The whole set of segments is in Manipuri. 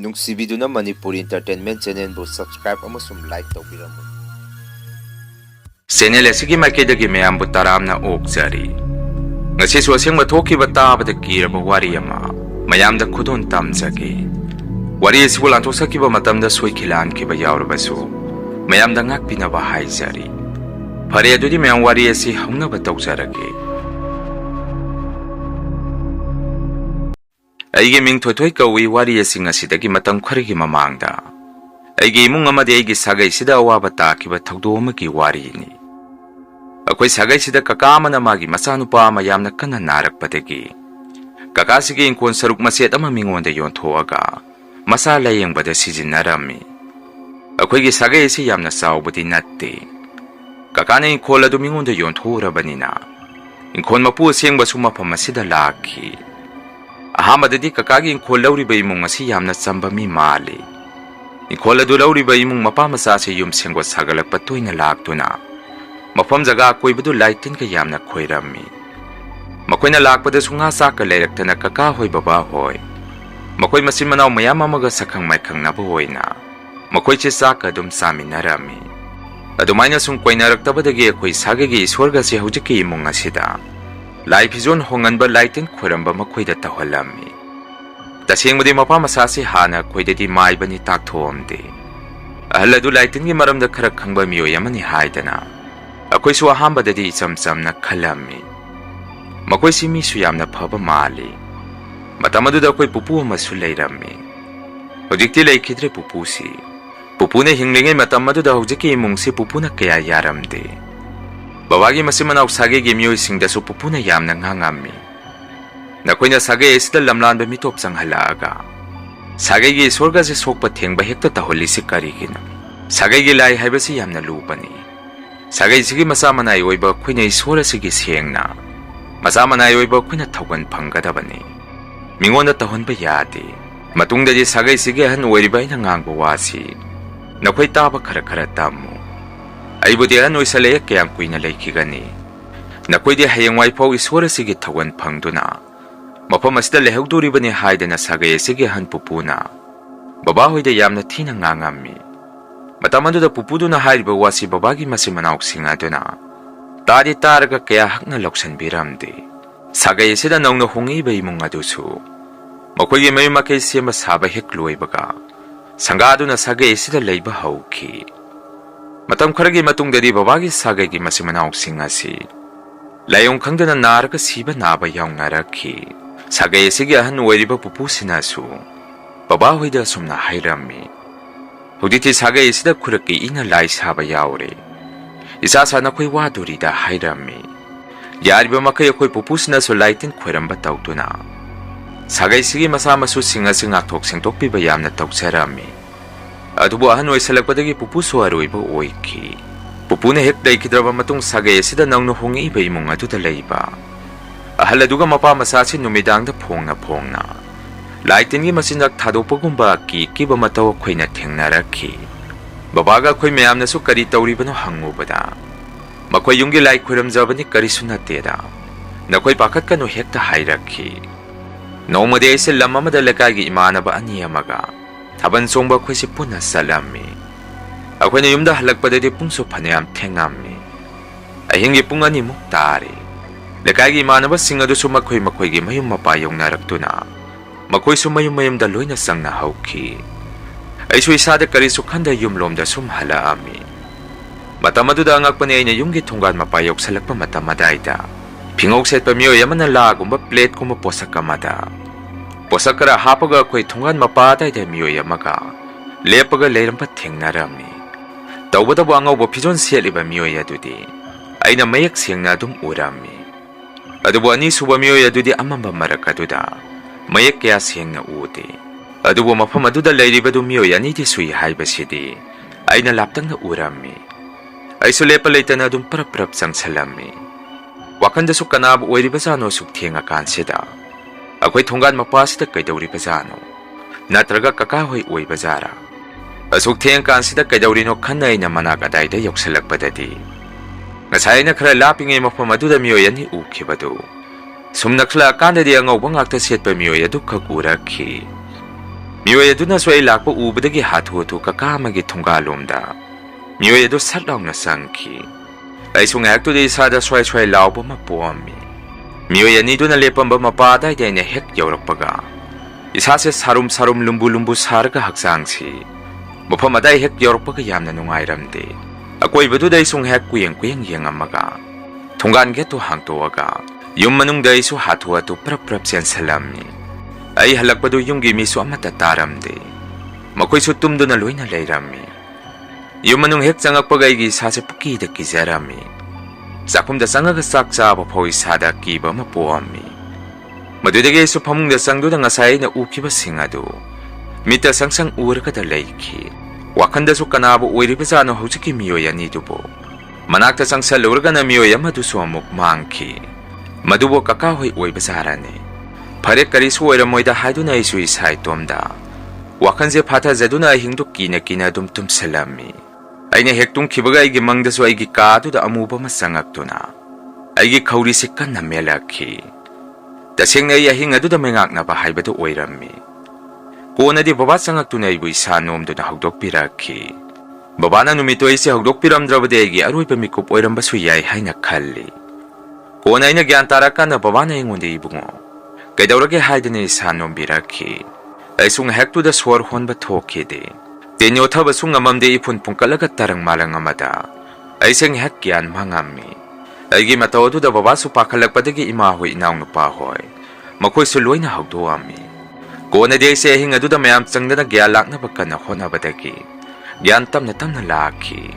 ꯅꯨꯡꯁꯤꯕꯤꯗꯨꯅ ꯃꯅꯤꯄꯨꯔꯤ ꯏꯟꯇꯔꯇꯦꯟꯃꯦꯟ ꯆꯦꯅꯦꯜꯕꯨ ꯁꯕꯁꯀ꯭ꯔꯥꯏꯕ ꯑꯃꯁꯨꯡ ꯂꯥꯏꯛ ꯇꯧꯕꯤꯔꯝꯃꯨ꯫ ꯆꯦꯅꯦꯜ ꯑꯁꯤꯒꯤ ꯃꯥꯏꯀꯩꯗꯒꯤ ꯃꯌꯥꯝꯕꯨ ꯇꯔꯥꯝꯅ ꯑꯣꯛꯆꯔꯤ꯫ ꯉꯁꯤꯁꯨ ꯑꯁꯦꯡꯕ ꯊꯣꯛꯈꯤꯕ ꯇꯥꯕꯗ ꯀꯤꯔꯕ ꯋꯥꯔꯤ ꯑꯃ ꯃꯌꯥꯝꯗ ꯈꯨꯗꯣꯟ ꯇꯝꯖꯒꯦ꯫ ꯋꯥꯔꯤ ꯑꯁꯤꯕꯨ ꯂꯥꯟꯊꯣꯛꯆꯈꯤꯕ ꯃꯇꯝꯗ ꯁꯣꯏꯈꯤ ꯂꯥꯟꯈꯤꯕ ꯌꯥꯎꯔꯕꯁꯨ ꯃꯌꯥꯝꯗ ꯉꯥꯛꯄꯤꯅꯕ ꯍꯥꯏꯖꯔꯤ꯫ ꯐꯔꯦ ꯑꯗꯨꯗꯤ ꯃꯌꯥꯝ ꯋꯥꯔꯤ ꯑꯁꯤ ꯍꯧꯅꯕ ꯇꯧꯖꯔꯒꯦ꯫ ꯑꯩꯒꯤ ꯃꯤꯡ ꯊꯣꯏꯊꯣꯏ ꯀꯧꯏ꯫ ꯋꯥꯔꯤ ꯑꯁꯤ ꯉꯁꯤꯗꯒꯤ ꯃꯇꯝ ꯈꯔꯒꯤ ꯃꯃꯥꯡꯗ ꯑꯩꯒꯤ ꯏꯃꯨꯡ ꯑꯃꯗꯤ ꯑꯩꯒꯤ ꯁꯥꯒꯩꯁꯤꯗ ꯑꯋꯥꯕ ꯇꯥꯈꯤꯕ ꯊꯧꯗꯣꯛ ꯑꯃꯒꯤ ꯋꯥꯔꯤꯅꯤ꯫ ꯑꯩꯈꯣꯏ ꯁꯥꯒꯩꯁꯤꯗ ꯀꯀꯥ ꯑꯃꯅ ꯃꯥꯒꯤ ꯃꯆꯥꯅꯨꯄꯥ ꯑꯃ ꯌꯥꯝꯅ ꯀꯟꯅ ꯅꯥꯔꯛꯄꯗꯒꯤ ꯀꯀꯥꯁꯤꯒꯤ ꯏꯪꯈꯣꯜ ꯁꯔꯨꯛ ꯃꯆꯦꯠ ꯑꯃ ꯃꯤꯉꯣꯟꯗ ꯌꯣꯟꯊꯣꯛꯑꯒ ꯃꯁꯥ ꯂꯥꯌꯦꯡꯕꯗ ꯁꯤꯖꯤꯟꯅꯔꯝꯃꯤ꯫ ꯑꯩꯈꯣꯏꯒꯤ ꯁꯥꯒꯩ ꯑꯁꯤ ꯌꯥꯝꯅ ꯆꯥꯎꯕꯗꯤ ꯅꯠꯇꯦ꯫ ꯀꯀꯥꯅ ꯏꯪꯈꯣꯜ ꯑꯗꯨ ꯃꯤꯉꯣꯟꯗ ꯌꯣꯟꯊꯣꯛꯎꯔꯕꯅꯤꯅ ꯏꯪꯈꯣꯜ ꯃꯄꯨ ꯑꯁꯦꯡꯕꯁꯨ ꯃꯐꯝ ꯑꯁꯤꯗ ꯂꯥꯛꯈꯤ꯫ ꯑꯍꯥꯟꯕꯗꯗꯤ ꯀꯀꯥꯒꯤ ꯏꯪꯈꯣꯜ ꯂꯧꯔꯤꯕ ꯏꯃꯨꯡ ꯑꯁꯤ ꯌꯥꯝꯅ ꯆꯝꯕ ꯃꯤ ꯃꯥꯜꯂꯤ꯫ ꯏꯪꯈꯣꯜ ꯑꯗꯨ ꯂꯧꯔꯤꯕ ꯏꯃꯨꯡ ꯃꯄꯥ ꯃꯆꯥꯁꯤ ꯌꯨꯝ ꯁꯦꯡꯒꯠ ꯁꯥꯒꯠꯂꯛꯄ ꯇꯣꯏꯅ ꯂꯥꯛꯇꯨꯅ ꯃꯐꯝ ꯖꯒꯥ ꯑꯀꯣꯏꯕꯗꯨ ꯂꯥꯏꯇꯤꯟꯒ ꯌꯥꯝꯅ ꯈꯣꯏꯔꯝꯃꯤ꯫ ꯃꯈꯣꯏꯅ ꯂꯥꯛꯄꯗꯁꯨ ꯉꯥ ꯆꯥꯛꯀ ꯂꯩꯔꯛꯇꯅ ꯀꯀꯥ ꯍꯣꯏ ꯕꯕꯥ ꯍꯣꯏ ꯃꯈꯣꯏ ꯃꯆꯤꯟ ꯃꯅꯥꯎ ꯃꯌꯥꯝ ꯑꯃꯒ ꯁꯛꯈꯪ ꯃꯥꯏꯈꯪꯅꯕ ꯑꯣꯏꯅ ꯃꯈꯣꯏꯁꯦ ꯆꯥꯛꯀ ꯑꯗꯨꯝ ꯆꯥꯃꯤꯟꯅꯔꯝꯃꯤ꯫ ꯑꯗꯨꯃꯥꯏꯅ ꯁꯨꯝ ꯀꯣꯏꯅꯔꯛꯇꯕꯗꯒꯤ ꯑꯩꯈꯣꯏ ꯁꯥꯒꯩꯒꯤ ꯏꯁꯣꯔꯒꯁꯦ ꯍꯧꯖꯤꯛꯀꯤ ꯏꯃꯨꯡ ꯑꯁꯤꯗ ꯂꯥꯏ ꯐꯤꯖꯣꯜ ꯍꯣꯡꯍꯟꯕ ꯂꯥꯏꯇꯤꯟ ꯈꯣꯏꯔꯝꯕ ꯃꯈꯣꯏꯗ ꯇꯧꯍꯜꯂꯝꯃꯤ꯫ ꯇꯁꯦꯡꯕꯗꯤ ꯃꯄꯥ ꯃꯆꯥꯁꯤ ꯍꯥꯟꯅ ꯑꯩꯈꯣꯏꯗꯗꯤ ꯃꯥꯏꯕꯅꯤ ꯇꯥꯛꯊꯣꯛꯑꯝꯗꯦ꯫ ꯑꯍꯜ ꯑꯗꯨ ꯂꯥꯏꯇꯤꯟꯒꯤ ꯃꯔꯝꯗ ꯈꯔ ꯈꯪꯕ ꯃꯤꯑꯣꯏ ꯑꯃꯅꯤ ꯍꯥꯏꯗꯅ ꯑꯩꯈꯣꯏꯁꯨ ꯑꯍꯥꯟꯕꯗꯗꯤ ꯏꯆꯝ ꯆꯝꯅ ꯈꯜꯂꯝꯃꯤ꯫ ꯃꯈꯣꯏꯁꯤ ꯃꯤꯁꯨ ꯌꯥꯝꯅ ꯐꯕ ꯃꯥꯜꯂꯤ꯫ ꯃꯇꯝ ꯑꯗꯨꯗ ꯑꯩꯈꯣꯏ ꯄꯨꯄꯨ ꯑꯃꯁꯨ ꯂꯩꯔꯝꯃꯤ꯫ ꯍꯧꯖꯤꯛꯇꯤ ꯂꯩꯈꯤꯗ꯭ꯔꯦ ꯄꯨꯄꯨꯁꯤ꯫ ꯄꯨꯄꯨꯅ ꯍꯤꯡꯂꯤꯉꯩ ꯃꯇꯝ ꯑꯗꯨꯗ ꯍꯧꯖꯤꯛꯀꯤ ꯏꯃꯨꯡꯁꯤ ꯄꯨꯄꯨꯅ ꯀꯌꯥ ꯌꯥꯔꯝꯗꯦ꯫ ꯕꯕꯥꯒꯤ ꯃꯆꯤꯟ ꯃꯅꯥꯎ ꯁꯥꯒꯩꯒꯤ ꯃꯤꯑꯣꯏꯁꯤꯡꯗꯁꯨ ꯄꯨꯄꯨꯅ ꯌꯥꯝꯅ ꯉꯥꯡꯉꯝꯃꯤ꯫ ꯅꯈꯣꯏꯅ ꯁꯥꯒꯩ ꯑꯁꯤꯗ ꯂꯝꯂꯥꯟꯕ ꯃꯤꯇꯣꯞ ꯆꯪꯍꯜꯂꯛꯑꯒ ꯁꯥꯒꯩꯒꯤ ꯏꯁꯣꯔꯒꯁꯦ ꯁꯣꯛꯄ ꯊꯦꯡꯕ ꯍꯦꯛꯇ ꯇꯧꯍꯜꯂꯤꯁꯤ ꯀꯔꯤꯒꯤꯅꯣ? ꯁꯥꯒꯩꯒꯤ ꯂꯥꯏ ꯍꯥꯏꯕꯁꯤ ꯌꯥꯝꯅ ꯂꯨꯕꯅꯤ꯫ ꯁꯥꯒꯩꯁꯤꯒꯤ ꯃꯆꯥ ꯃꯅꯥꯏ ꯑꯣꯏꯕ ꯑꯩꯈꯣꯏꯅ ꯏꯁꯣꯔ ꯑꯁꯤꯒꯤ ꯁꯦꯡꯅ ꯃꯆꯥ ꯃꯅꯥꯏ ꯑꯣꯏꯕ ꯑꯩꯈꯣꯏꯅ ꯊꯧꯒꯟ ꯐꯪꯒꯗꯕꯅꯤ꯫ ꯃꯤꯉꯣꯟꯗ ꯇꯧꯍꯟꯕ ꯌꯥꯗꯦ꯫ ꯃꯇꯨꯡꯗꯗꯤ ꯁꯥꯒꯩꯁꯤꯒꯤ ꯑꯍꯟ ꯑꯣꯏꯔꯤꯕ ꯑꯩꯅ ꯉꯥꯡꯕ ꯋꯥꯁꯤ ꯅꯈꯣꯏ ꯇꯥꯕ ꯈꯔ ꯈꯔ ꯇꯝꯃꯨ꯫ ꯑꯩꯕꯨꯗꯤ ꯑꯍꯟ ꯑꯣꯏꯁꯜꯂꯛꯑꯦ, ꯀꯌꯥꯝ ꯀꯨꯏꯅ ꯂꯩꯈꯤꯒꯅꯤ? ꯅꯈꯣꯏꯗꯤ ꯍꯌꯦꯡꯋꯥꯏꯐꯥꯎ ꯏꯁꯣꯔ ꯑꯁꯤꯒꯤ ꯊꯧꯒꯟ ꯐꯪꯗꯨꯅ ꯃꯐꯝ ꯑꯁꯤꯗ ꯂꯩꯍꯧꯗꯣꯔꯤꯕꯅꯤ ꯍꯥꯏꯗꯅ ꯁꯥꯒꯩ ꯑꯁꯤꯒꯤ ꯑꯍꯟ ꯄꯨꯄꯨꯅ ꯕꯕꯥꯍꯣꯏꯗ ꯌꯥꯝꯅ ꯊꯤꯅ ꯉꯥꯡꯉꯝꯃꯤ꯫ ꯃꯇꯝ ꯑꯗꯨꯗ ꯄꯨꯄꯨꯗꯨꯅ ꯍꯥꯏꯔꯤꯕ ꯋꯥꯁꯤ ꯕꯕꯥꯒꯤ ꯃꯆꯤꯟ ꯃꯅꯥꯎꯁꯤꯡ ꯑꯗꯨꯅ ꯇꯥꯗꯤ ꯇꯥꯔꯒ ꯀꯌꯥ ꯍꯛꯅ ꯂꯧꯁꯤꯟꯕꯤꯔꯝꯗꯦ꯫ ꯁꯥꯒꯩ ꯑꯁꯤꯗ ꯅꯧꯅ ꯍꯣꯡꯉꯛꯏꯕ ꯏꯃꯨꯡ ꯑꯗꯨꯁꯨ ꯃꯈꯣꯏꯒꯤ ꯃꯌꯨꯝ ꯃꯀꯩ ꯁꯦꯝꯕ ꯁꯥꯕ ꯍꯦꯛ ꯂꯣꯏꯕꯒ ꯁꯪꯒꯥꯗꯨꯅ ꯁꯥꯒꯩ ꯑꯁꯤꯗ ꯂꯩꯕ ꯍꯧꯈꯤ꯫ ꯃꯇꯝ ꯈꯔꯒꯤ ꯃꯇꯨꯡꯗꯗꯤ ꯕꯕꯥꯒꯤ ꯁꯥꯒꯩꯒꯤ ꯃꯆꯤꯟ ꯃꯅꯥꯎꯁꯤꯡ ꯑꯁꯤ ꯂꯥꯏꯑꯣꯡ ꯈꯪꯗꯅ ꯅꯥꯔꯒ ꯁꯤꯕ ꯅꯥꯕ ꯌꯥꯎꯅꯔꯛꯈꯤ꯫ ꯁꯥꯒꯩ ꯑꯁꯤꯒꯤ ꯑꯍꯟ ꯑꯣꯏꯔꯤꯕ ꯄꯨꯄꯨꯁꯤꯅꯁꯨ ꯕꯕꯥꯍꯣꯏꯗ ꯑꯁꯨꯝꯅ ꯍꯥꯏꯔꯝꯃꯤ꯫ ꯍꯧꯖꯤꯛꯇꯤ ꯁꯥꯒꯩ ꯑꯁꯤꯗ ꯈꯨꯔꯛꯀꯤ ꯏꯅ ꯂꯥꯏ ꯁꯥꯕ ꯌꯥꯎꯔꯦ꯫ ꯏꯆꯥ ꯅꯈꯣꯏ ꯋꯥꯗꯣꯔꯤꯗ ꯍꯥꯏꯔꯝꯃꯤ꯫ ꯌꯥꯔꯤꯕ ꯃꯈꯩ ꯑꯩꯈꯣꯏ ꯄꯨꯄꯨꯁꯤꯅꯁꯨ ꯂꯥꯏꯇꯤꯟ ꯈꯣꯏꯔꯝꯕ ꯇꯧꯗꯨꯅ ꯁꯥꯒꯩꯁꯤꯒꯤ ꯃꯆꯥ ꯃꯁꯨꯁꯤꯡ ꯑꯁꯤ ꯉꯥꯛꯊꯣꯛ ꯁꯦꯡꯗꯣꯛꯄꯤꯕ ꯌꯥꯝꯅ ꯇꯧꯖꯔꯝꯃꯤ꯫ ꯑꯗꯨꯕꯨ ꯑꯍꯟ ꯑꯣꯏꯁꯜꯂꯛꯄꯗꯒꯤ ꯄꯨꯄꯨꯁꯨ ꯑꯔꯣꯏꯕ ꯑꯣꯏꯈꯤ꯫ ꯄꯨꯄꯨꯅ ꯍꯦꯛ ꯂꯩꯈꯤꯗ꯭ꯔꯕ ꯃꯇꯨꯡ ꯁꯥꯒꯩ ꯑꯁꯤꯗ ꯅꯧꯅ ꯍꯣꯡꯉꯛꯏꯕ ꯏꯃꯨꯡ ꯑꯗꯨꯗ ꯂꯩꯕ ꯑꯍꯜ ꯑꯗꯨꯒ ꯃꯄꯥ ꯃꯆꯥꯁꯤ ꯅꯨꯃꯤꯗꯥꯡꯗ ꯐꯣꯡꯅ ꯂꯥꯏꯇꯤꯟꯒꯤ ꯃꯆꯤꯟꯖꯥꯛ ꯊꯥꯗꯣꯛꯄꯒꯨꯝꯕ ꯀꯤꯕ ꯃꯇꯧ ꯑꯩꯈꯣꯏꯅ ꯊꯦꯡꯅꯔꯛꯈꯤ꯫ ꯕꯕꯥꯒ ꯑꯩꯈꯣꯏ ꯃꯌꯥꯝꯅꯁꯨ ꯀꯔꯤ ꯇꯧꯔꯤꯕꯅꯣ ꯍꯪꯉꯨꯕꯗ ꯃꯈꯣꯏ ꯌꯨꯝꯒꯤ ꯂꯥꯏ ꯈꯣꯏꯔꯝꯖꯕꯅꯤ, ꯀꯔꯤꯁꯨ ꯅꯠꯇꯦꯗ, ꯅꯈꯣꯏ ꯄꯥꯈꯠꯀꯅꯨ ꯍꯦꯛꯇ ꯍꯥꯏꯔꯛꯈꯤ꯫ ꯅꯣꯡꯃꯗꯤ ꯑꯩꯁꯦ ꯂꯝ ꯑꯃꯗ ꯂꯩꯀꯥꯏꯒꯤ ꯏꯃꯥꯟꯅꯕ ꯑꯅꯤ ꯑꯃꯒ ꯊꯥꯕꯜ ꯆꯣꯡꯕ ꯑꯩꯈꯣꯏꯁꯦ ꯄꯨꯟꯅ ꯆꯠꯂꯝꯃꯤ꯫ ꯑꯩꯈꯣꯏꯅ ꯌꯨꯝꯗ ꯍꯜꯂꯛꯄꯗꯗꯤ ꯄꯨꯡꯁꯨ ꯐꯅꯌꯥꯝ ꯊꯦꯡꯉꯝꯃꯤ꯫ ꯑꯍꯤꯡꯒꯤ ꯄꯨꯡ 2 ꯇꯥꯔꯦ꯫ ꯂꯩꯀꯥꯏꯒꯤ ꯏꯃꯥꯟꯅꯕꯁꯤꯡ ꯑꯗꯨꯁꯨ ꯃꯈꯣꯏꯒꯤ ꯃꯌꯨꯝ ꯃꯄꯥ ꯌꯧꯅꯔꯛꯇꯨꯅ ꯃꯈꯣꯏꯁꯨ ꯃꯌꯨꯝꯗ ꯂꯣꯏꯅ ꯆꯪꯅꯍꯧꯈꯤ꯫ ꯑꯩꯁꯨ ꯏꯁꯥꯗ ꯀꯔꯤꯁꯨ ꯈꯟꯗ ꯌꯨꯝꯂꯣꯝꯗ ꯁꯨꯝ ꯍꯜꯂꯛꯑꯝꯃꯤ꯫ ꯃꯇꯝ ꯑꯗꯨꯗ ꯑꯉꯛꯄꯅꯤ, ꯑꯩꯅ ꯌꯨꯝꯒꯤ ꯊꯣꯡꯒꯥꯟ ꯃꯄꯥ ꯌꯧꯁꯜꯂꯛꯄ ꯃꯇꯝ ꯑꯗꯥꯏꯗ ꯐꯤꯉꯧ ꯁꯦꯠꯄ ꯃꯤꯑꯣꯏ ꯑꯃꯅ ꯂꯥꯒꯨꯝꯕ ꯄ꯭ꯂꯦꯠꯀꯨꯝꯕ ꯄꯣꯠꯁꯛ ꯑꯃꯗ ꯄꯣꯠꯁꯛ ꯈꯔ ꯍꯥꯞꯄꯒ ꯑꯩꯈꯣꯏ ꯊꯣꯡꯒꯥꯟ ꯃꯄꯥ ꯑꯗꯥꯏꯗ ꯃꯤꯑꯣꯏ ꯑꯃꯒ ꯂꯦꯞꯄꯒ ꯂꯩꯔꯝꯕ ꯊꯦꯡꯅꯔꯝꯃꯤ꯫ ꯇꯧꯕꯇꯕꯨ ꯑꯉꯧꯕ ꯐꯤꯖꯣꯜ ꯁꯦꯠꯂꯤꯕ ꯃꯤꯑꯣꯏ ꯑꯗꯨꯗꯤ ꯑꯩꯅ ꯃꯌꯦꯛ ꯁꯦꯡꯅ ꯑꯗꯨꯝ ꯎꯔꯝꯃꯤ꯫ ꯑꯗꯨꯕꯨ ꯑꯅꯤꯁꯨꯕ ꯃꯤꯑꯣꯏ ꯑꯗꯨꯗꯤ ꯑꯃꯝꯕ ꯃꯔꯛ ꯑꯗꯨꯗ ꯃꯌꯦꯛ ꯀꯌꯥ ꯁꯦꯡꯅ ꯎꯗꯦ꯫ ꯑꯗꯨꯕꯨ ꯃꯐꯝ ꯑꯗꯨꯗ ꯂꯩꯔꯤꯕꯗꯨ ꯃꯤꯑꯣꯏ ꯑꯅꯤꯗꯤ ꯁꯨꯏ ꯍꯥꯏꯕꯁꯤꯗꯤ ꯑꯩꯅ ꯂꯥꯞꯇꯪꯅ ꯎꯔꯝꯃꯤ꯫ ꯑꯩꯁꯨ ꯂꯦꯞꯄ ꯂꯩꯇꯅ ꯑꯗꯨꯝ ꯄꯔꯞ ꯆꯪꯁꯜꯂꯝꯃꯤ꯫ ꯋꯥꯈꯟꯗꯁꯨ ꯀꯅꯥꯕꯨ ꯑꯣꯏꯔꯤꯕꯖꯥꯠꯅꯣ ꯁꯨꯛ ꯊꯦꯡꯉꯀꯥꯟꯁꯤꯗ? ꯑꯩꯈꯣꯏ ꯊꯣꯡꯒꯥꯟ ꯃꯄꯥꯁꯤꯗ ꯀꯩꯗꯧꯔꯤꯕꯖꯥꯠꯅꯣ? ꯅꯠꯇ꯭ꯔꯒ ꯀꯀꯥ ꯍꯣꯏ ꯑꯣꯏꯕꯖꯥꯔꯥ? ꯑꯁꯨꯛ ꯊꯦꯡꯉꯀꯥꯟꯁꯤꯗ ꯀꯩꯗꯧꯔꯤꯅꯣ ꯈꯟꯅ ꯑꯩꯅ ꯃꯅꯥꯛ ꯑꯗꯥꯏꯗ ꯌꯧꯁꯜꯂꯛꯄꯗꯗꯤ ꯉꯁꯥꯏ ꯑꯩꯅ ꯈꯔ ꯂꯥꯞꯄꯤꯉꯩ ꯃꯐꯝ ꯑꯗꯨꯗ ꯃꯤꯑꯣꯏ ꯑꯅꯤ ꯎꯈꯤꯕꯗꯨ ꯁꯨꯝ ꯅꯛꯁꯜꯂꯛꯑꯀꯥꯟꯗꯗꯤ ꯑꯉꯧꯕ ꯉꯥꯛꯇ ꯁꯦꯠꯄ ꯃꯤꯑꯣꯏ ꯑꯗꯨꯈꯛ ꯎꯔꯛꯈꯤ꯫ Miyoi adunasu ay lakpa ubadagi hatu-hatu kakamagi thonggalomda. Miyoi adu sat launa sangki. Aisu ngayaktuda isada sway-sway laupa mapuami. Miyoi aniduna lepamba mapaday day na hek yaurakpaga. Isase sarum-sarum lumbu-lumbu sarga haksangsi. Mapamaday hek yaurakpaga yamna nungayramde. Akoibaduda isung hek kuyang-kuyang amaga. Thonggan geto hangtoaga. Yung manungda isu hatu-hatu prap-prap siyan salami. Ay halakpado yung gimiso amata taramde. Makoy sutumdo na loy na layrami. Yung manung hek sangak pagaygi sase pukida kizarami. Sakumda sangak saksa apapoy sada kiba mapuami. Madudagay isu pamungda sangdo na ngasay na ukiba singado. Mita sangsang ura kada layki. Wakanda su kanabo uiriba ano hausiki miyoya nidubo. Manakta sang salurga na miyoya maduso amuk mangki. Madubo kakahoy uiba sarane. Pare karisu oiramoida haiduna isu isay tomda. Wakanze pata zaduna hingdo kina dumtum salami. Ayna hektung kibaga igi mangdaso igi kaduda amuba masangaktuna. Aigi kaurisikan na melaki. Daseng na iyahing aduda mengak na bahaybado oirami. Kuna di baba sangaktuna ibu isanom do na hagdok piraki. Baba na numito isi hagdok piramdrabade igi aroy pamikup oirambaso yay hay nakali. Kuna ay nagyantarakan na baba na ingunde ibungo. Kaidaurage haidane isanom biraki. Ay sung hektuda swar honba thokide. Tenyo thaba sung amamde ipun pungkalagat tarang malang amada. Ay sing hekyan mangami. Ay gimataw da babaso pakalagpadagi imahoy inaw nupahoy. Makoy suloy na hagduami. Kung na di ay sehing aduda mayam tsang na nagyalak na baka na honabadagi. Gyan tam na laki.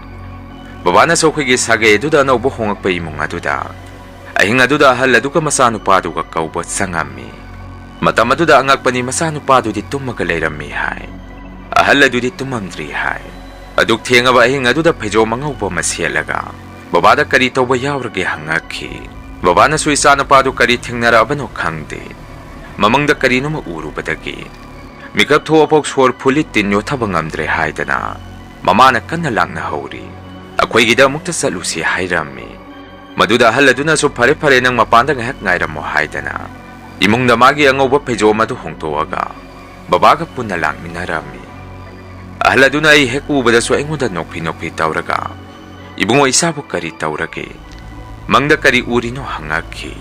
Baba na so kisagay aduda na ubuhong agpaimong aduda. Ay hingaduda ahal aduka masano pado kakawbot sangami. Matamaduda ang agpani masano pado dito magalayrammihay. Ahal adu dito mamdrihay. Aduk tianga ba hingaduda pejo mga upo masyalaga. Babada karito ba yawrage hangaki. Baba na suisano pado kariting narabano kangde. Mamangda karino mauro badagi. Mikap tuwa pok swar pulit din nyo tabang amdrihay dana. Mamanak ka na lang na hauri. Ako'y gida mukta sa lusi hayrami. Maduda haladuna so pare-pare ng mapandang hek ngayra mo haydana. Imong namagi ang uba pejo maduhong tuwaga. Babaga po na lang minarami. Haladuna ay hek ubada so ay ngudanok pinokpi tauraga. Ibungo isabok kari taurage. Mangda kari uri no hangaki.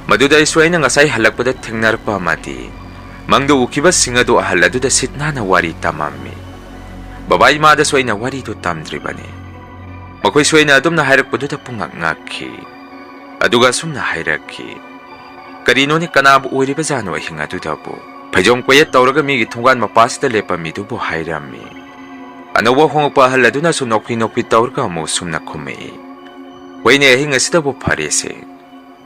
Maduda ay so ay nangasay halagpada tingnar pa mati. Mangda ukibas singado haladuda sitna na wari tamami. Babay mada so ay na wari to tamdribane. Makoy suway na adom na hayrak po doon pungak-ngaki. Aduga sum na hayraki. Karino ni kanabo uwiri ba zano ay hinga doon po. Pajong kwayat tauraga migi tunggan mapasita lepa mido po hayrami. Ano wa hong pahala doon na sunokpi-nokpi tauraga mo sum na kumei. Way niya hinga sita po parese.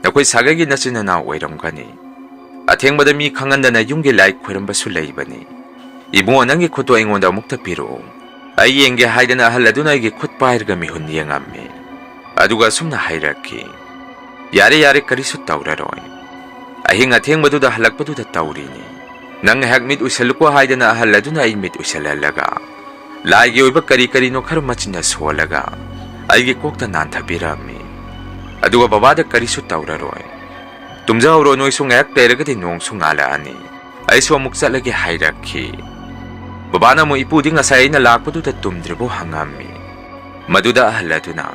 Nakoy sagagi na sinanaw wayram gani. At heng madami kanganda na yung gilay kwerang basulay ba ni. Ibungo nang ikuto ay ngonda mukta pirong. Ay yenge hayda na haladuna igi kutpahirga mihun niyangami. Aduga sumna hayraki. Yari-yari karisut tauraroy. Ay hingat-hing maduda halagpaduda taurini. Nang hagmit usalukwa hayda na haladuna ay mit usalalaga. Lagi uiba kari-karino karumachin na suwalaga. Ay gikokta nantabirami. Aduga babada karisut tauraroy. Tumza uro no isungayak teraga din nung sungalaani. Ay suwamuksa lagi hayraki. Baba na mo ipuding asay na lakpado at tumdribo hangami. Maduda ahalado na.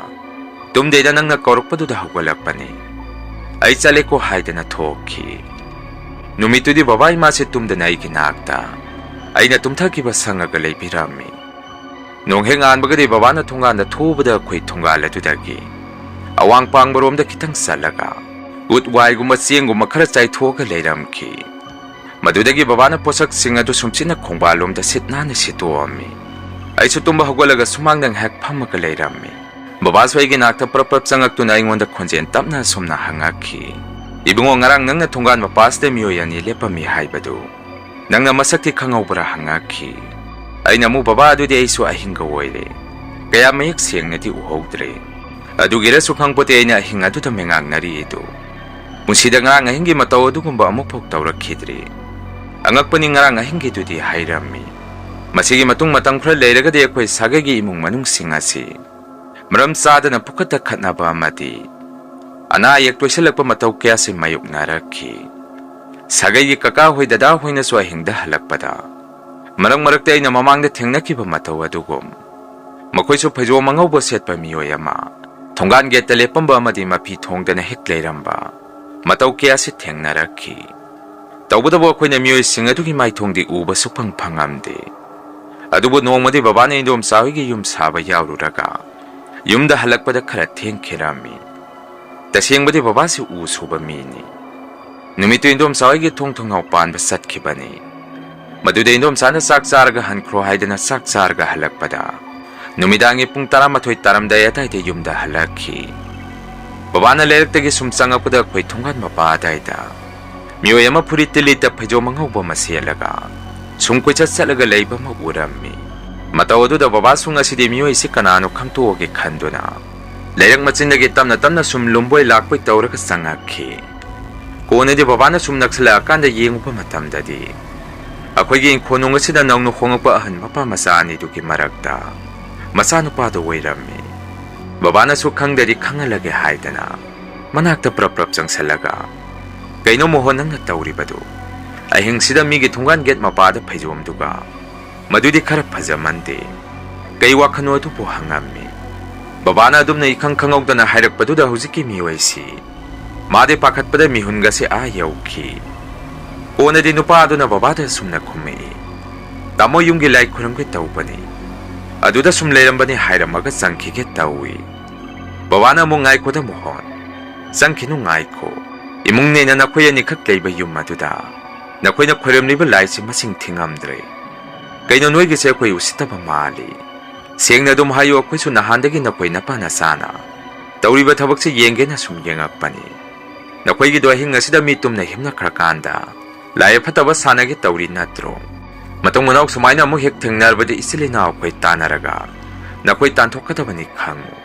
Tumde na nang nagkorokpado da hagwalak pa ni. Ay tsale ko hayda na toki. Numito di babay masit tumda na ikinagta. Ay natumtagi ba sa ngagalay pirami. Nung hengaan baga di baba na tunga na tubada ako'y tunggala dudagi. Awang pang barom da kitang salaga. Utway gumatsiyang gumakaratsay tuwaga layramki. Madudagi baba na posak singado sumsin na kongbalom da sitna na situami. Ay sutumba hagwalaga sumang ng hek pamagalayrammi. Baba so ay ginakta prapap sangak tunay ngon da konjen tap na sumna hangaki. Ibungo ngarang nang natunggan mapas da miyoyan nile pamihay bado. Nang namasakti kangaw bara hangaki. Ay namu baba adu di ay so ay hingawoyle. Kaya mayak siyang na di uhogdre. Adu gira sukang puti ay na hingado da mengang nari ito. Munsida nga nga hingi matawo do kung ba amupok tawrak kidri. Ang agpaning nga nga hingi do di hayrami. Masigi matong matangkral layraga di ako'y sagagi imong manung singasi. Maramsada na pukatakat na ba mati. Anayak to sila pa mataw kaya si mayok naraki. Sagagi kakahoy dadahoy na suahing dahalak pada. Marang-marakta ay na mamangda thengnakiba mataw adugum. Makoysu phaijom angauba setpa miyoy ama. Thonggan gate lepamba amadi mapi thongdana hek leiramba. Mataw kaya si thengnaraki. Tawbudabo akoyna miyoysing adugi maithongdi uba sukpang phangamde. Adubu nongmadi babana indom sahoygi yum saba yaururaga. Yumda halakpada khara thengkherami. Tasengbadi babasi u suba mini. Numito indom sahoygi thongthongaw panba satkibani. Maduda indom sana sak sarga hankro haidana sak sarga halakpada. Numidangi pung taramathoy taramdaya tayo yumda halaki. Babana lerektagi sumsangakpada ako'y tunggan mapadayda. Miyoy ama puritilita pajomang hauba masiyalaga. Sungkoy salaga layba maurami. Matawado da babasong asidi miyoy si kanano kang tuwagi kando na. Layang matsindagi tamna sumlumboy lakpoy tawra kasangaki. Kung di babana sumnaksala kanda yengo pa matamdadi. Ako'y konong asida nang nukhongapaahan mapamasaan iduki maragda. Masano pa do wayrami. Babana sukang dari kangalagi haidana. Manakta prap sang salaga. Kayno mohon ang natawri ba do. Ayhing sida migi tunggan get mapada payjom duga. Madudi karap pazamante. Kay wakano ito po hangami. Babana dum na ikang kangog na hayrak pa do da huziki miway si. Made pakat pa da mihun ga si ayaw ki. Una din upado na babada sumna kumei. Tamo yung gilay kurang kita upani. Aduda sumlayang ba ni hayramaga sangki kita uwi. Bawana mo ngay ko da mohon. Sangki no ngay ko. Imong nena na kuya ni kaklay ba yung maduda. Na kuya na kuram ni balay si masing tingamdre. Kay nonoy gisi ako'y usita ba maali. Siyang na dumahayo ako'y sunahandagin ako'y napanasana. Tauri ba tabak si yenge na sumyangak pa ni. Na kuya gidoahing nga sida mitum na him na krakanda. Laya pataba sanagi tawri natro. Matong manok sumayna mo hek tengnarbadi isilina ako'y tanaraga. Na ako'y tantok kataba ni kango.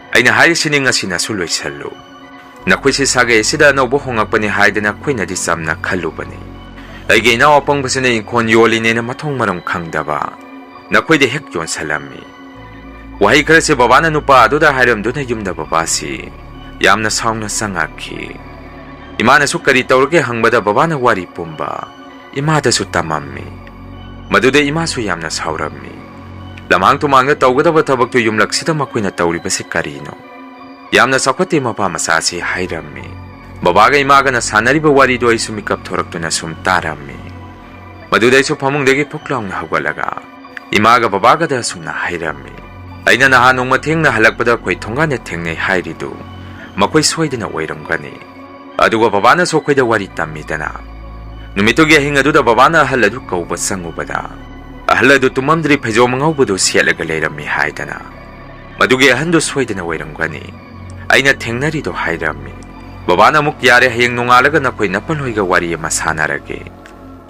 Ay nahari sininga sinasuloy salo. Na ako'y sisagay sida na ubuhong pa ni Haida na ako'y nadisam na kalubani. Ay ginawa pang basa na inkon yoli na matong marong kang daba. Na ako'y di hek yon salami. Wahay kara si babana nupa do da haram do na yung nababasi. Yam na saong na sangaki. Imana su kari taurge hangbada babana wari pumba. Imada su tamami. Maduda ima su yamna saurami. Lamang tumang na taugada ba tabak to yumlak sida makoy na tauri ba si karino. Yamna sakwati mapamasasi hayrami. Babaga imaga na sanari ba wari do ay sumikap torak to na sumtarami. Maduda su pamungdagi puklaw na hagwalaga. Imaga babaga da sumna hayrami. Ay na nahanong mateng na halagpada ko'y tunga na teng na hayrido. Makoy swayda na wayrang gani. Aduga babana so ko'y da wari tamida na. Numitogi ahingado da babana ahalado kaubat sang ubada. Ahalado tumamdri pajo mga ubado siya lagalera mi hayda na. Madugi ahando swayda na wayrang gani. Ay na tengnari do hayrami. Babana mukyari hayang nungalaga na ko'y napaloy ga wari masanarage.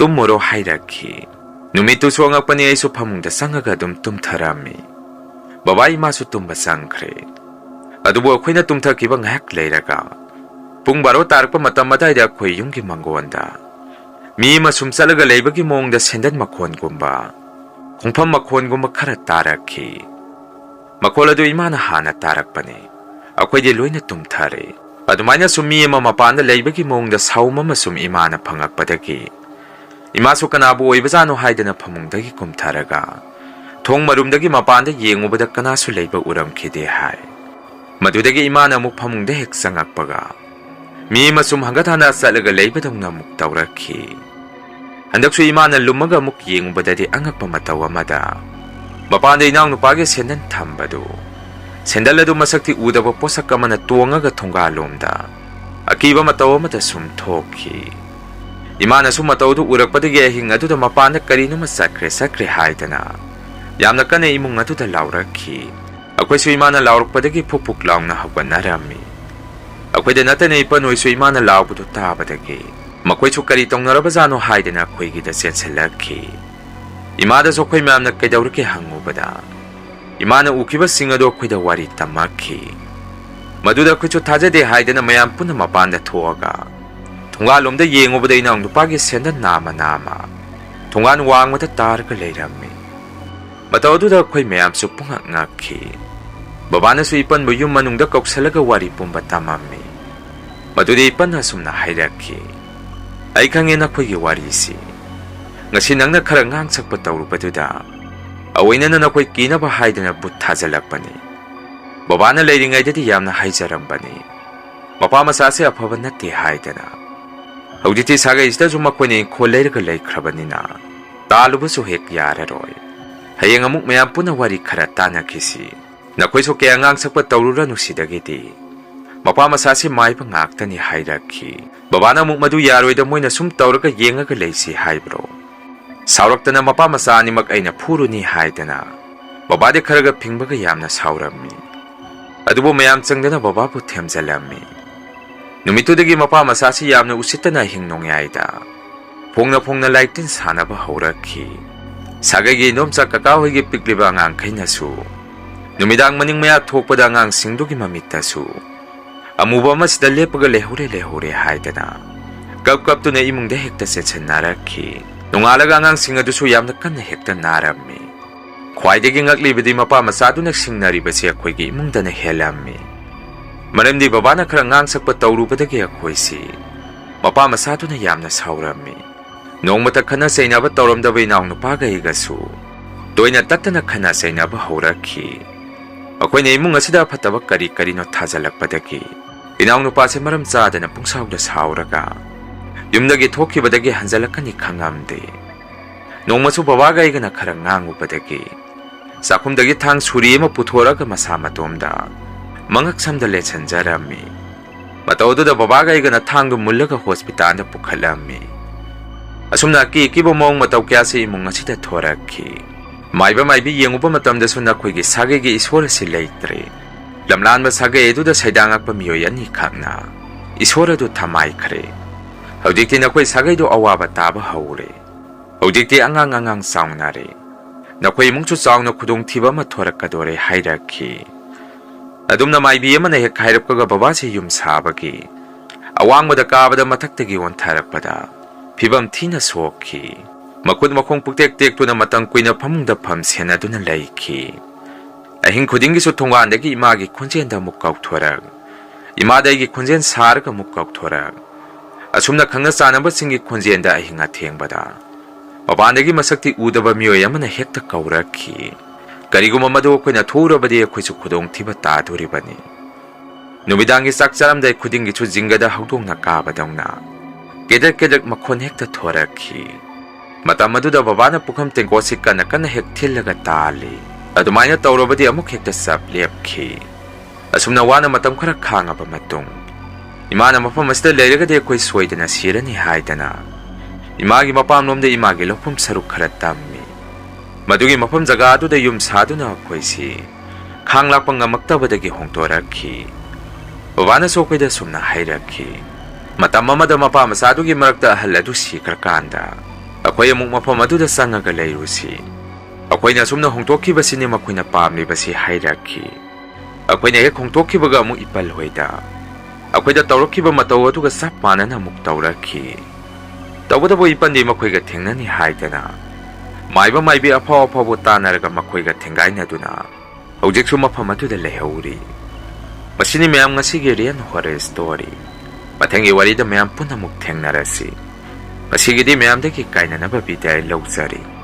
Tumuro hayraki. Numito so ang apani ay so pamungda sangaga tumtarami. Babae maso tumbasangkre. Adubo ako'y na tumtakibang hak layraga. Pung baro tarak pa matamata ay ako'y yung gimangguanda. Mi masumsalaga laybagi mong da sendan makon gumba. Kung pa makon gumba karat taraki. Makola do imana hana tarak pa ni. Ako'y diloy na tumtari. Adumay na sumiya mamapana laybagi mong da sauma masum imana pangagpadagi. Imaso ka na buoy basano hayda na pamungdagi kumtaraga. Tong marumdagi mapanda yengubadak ka na sulayba uram kidehay. Madudagi imana mo pamungda heksangagpaga. Mi masum hanggat hana sa lagalay ba daw na muktawraki. Handak su imana lumaga mukyeng badadi angak pamatawa mada. Mapanday na ang nupagi sendan tambado. Sendala do masakti uda pa po sa kaman na tuwang aga tunggalom da. Akiba matawa mata sumtoki. Imana sumataw do urak padagi ahing ado da mapanak karino masakre hayda na. Yamna ka na imong ado da lauraki. Ako'y su imana laurok padagi pupuklaw na hawan narami. Ako'y da natin na ipanoy so imana lao po to tabadagi. Mako'y so karitong narabazano hayda na ako'y gida siya sa laki. Imada so ako'y maam nagkadawraki hango bada. Imana ukiba singado ako'y da wari tamaki. Maduda ako'y so tajade hayda na mayam po na mapanda tuwaga. Tungalom da yengo bada ina ang nupagi siya na nama. Tungan wang matatar ka layrami. Matawado da ako'y mayam so pungangaki. Babana so ipan mo yung manungda kauksalaga wari pumbatamami. Maduday ipan na sumna hayraki. Ay kangin ako'y giwarisi. ngasi nangna khara ngang sakpa tawrubaduda awainana nakoi kinaba haidana but thajalakpani babana leiringaidadi yamna haijarambani mapa masase afaba natte haidana hojiti sagai isdasu makoni kholeiraga leikhrabanina talubusu hek yararoi hayeng amuk mayam puna wari khara tanakisi nakoi so ke angang sakpa tawrura nusidagidi mapa masase maiba ngaktani hairakhi babana muk madu yaroida moina sum tawraga yengaga leisi haibro sauraktana mapa masa animak aina phuruni haidana babade kharaga phingbaga yamna saurammi adubo mayam changdana bababu themjalammi numitudagi mapa masasi yamna usitana hingnongyaida phongna laitin sanaba haurakhi sagagi nomcha kaka hoigi pikliba ngang khainasu numidang maning maya thokpada ngang singdugi mamittasu amuba masida lepaga lehore haidana kap tuna imungda hekta sechennarakhi nungalaga ngang singadusu yamna kanna hekta narammi khwaidagi ngaklibidi mapa masaduna singnaribasi akhoigi imungdana helammi maramdi babana khara ngang sakpa tawrubadagi akhoisi mapa masaduna yamna saurammi nongmata khana sainaba tawramdaba inaw nupaga igasu toina tattana khana sainaba haurakhi akhoina imung asida phataba kari no thajalakpadagi inaw nupase maram chadana pungsawda sauraga yumdagi thokibadagi hanjalakani khangamde nongmasu babaga igana khara ngangubadagi sakhumdagi thang suri ma puthoraga masa matomda mangak samda lechanjarammi matawduda babaga igana thangdu mullaga hospital da pukhalammi asumna kibo mong mataw kya se imung asida thorakhi maibi yenguba matamda suna khoigi sagegi iswara si leitre lamlan ba sage eduda saidangak pa miyoy ani khakna iswara du thamai khare hojikti nakoi sagai do awaba taba haure hojikti angang saungnare nakoi mungchu saungna khudong thiba ma thorakadore hairakhi adumna maibi amana hek hairapkaga baba se yum sabagi awangmada kabada mathaktagi ontharakpada phibam thina sokhi makut makhong puktek tuna matang kuina phamungda pham senaduna laikhi ahin khudingi su thongandagi imagi khunjenda mukkau thorak imadagi khunjen sarga mukkau thorak asumna khangna chanaba singi khunjenda ahinga thengbada babandagi masakti udaba miyoy amana hekta kaurakhi kariguma madu koina thurabadi khoisu khudong thiba ta doribani nubidangi sakcharamdai khudingi chu jingada hawdongna kabadongna kedak makhon hekta thorakhi matam maduda babana pukham tengkosi kana hek thillaga tali adumaina tawrabadi amuk hekta sap lepkhi asumna wana matam khara khangaba matung imana mafam asda leiraga de koi soidana sirani haidana imagi mapam nomde imagi lophum saruk khara tammi madugi mafam jaga adu de yum saduna khoisi khanglak pangamaktabadagi hongtorakhi babana sokoida sumna hairakhi matam mamada mapam sadugi marakta haladu sikrakanda akhoi amuk mafam aduda sangaga leirusi akhoina sumna hongtokhi basini makhoina pamli basi hairakhi akhoina hek hongtokhi baga amuk ipal hoida akhoida tawrakhiba mataw aduga sap manana amuk tawrakhi tawbada bo ipandi makhoiga thengnani haidana maibi afaw tanaraga makhoiga thengaina duna hojiksu mafam aduda lehauri masini mayam ngasigi rian horror story mathengi warida mayam punamuk thengnarasi masigidi mayam dagi kainanaba bidai lawjari